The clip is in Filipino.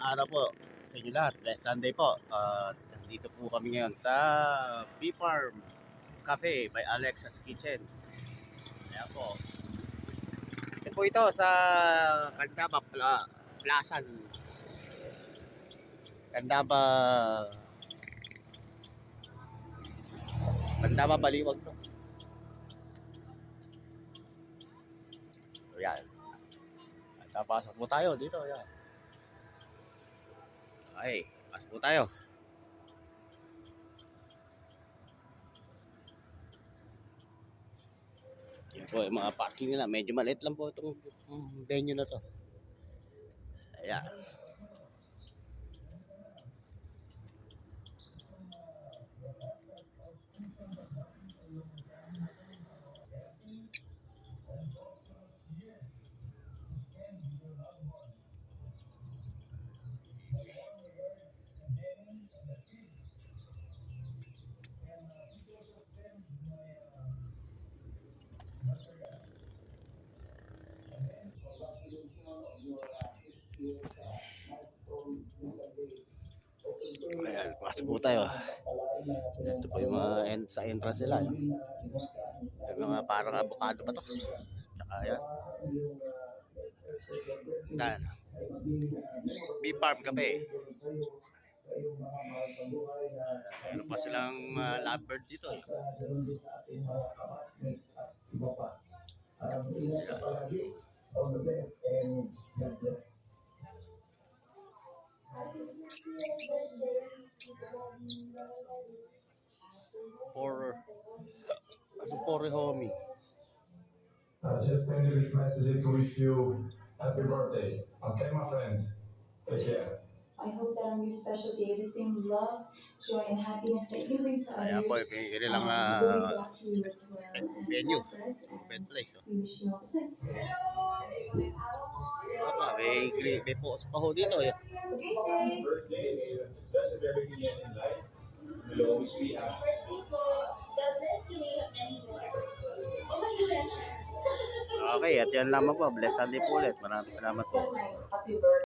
araw po sa inyo lahat. Blessed Sunday po. Dito po kami ngayon sa Bee Farm Cafe by Alexa's Kitchen. Ayan po. Ito po ito sa Candaba Plaza. Candaba Baliwag to. Ayan. At pasok po tayo dito. Ayan. Okay, pasok po tayo. Yan po yung mga parking nila. Medyo maliit lang po itong venue na to. Ayan. Ayan, pasok po tayo. Ito po yung mga sa entrance nila. Yung mga parang avocado pa to. Tsaka ayan. Ayan. Bee Farm Cafe. Meron pa silang lovebird dito. For homie. Just send you this message to wish you happy birthday. Okay, my friend? Take care. I hope that on your special day, the same love, joy, and happiness that you bring to Ayan po, others kaya lang will be brought to you as well. And venue. God bless, Pet and place. Oh. we wish you all the best. May po sa paho dito. Eh. Happy birthday. That's everything in life. Will always be happy. God bless you, may have many more. Oh my gosh. Okay, at yan lamang po. Blessed Sunday po ulit. Maraming salamat po. Happy birthday.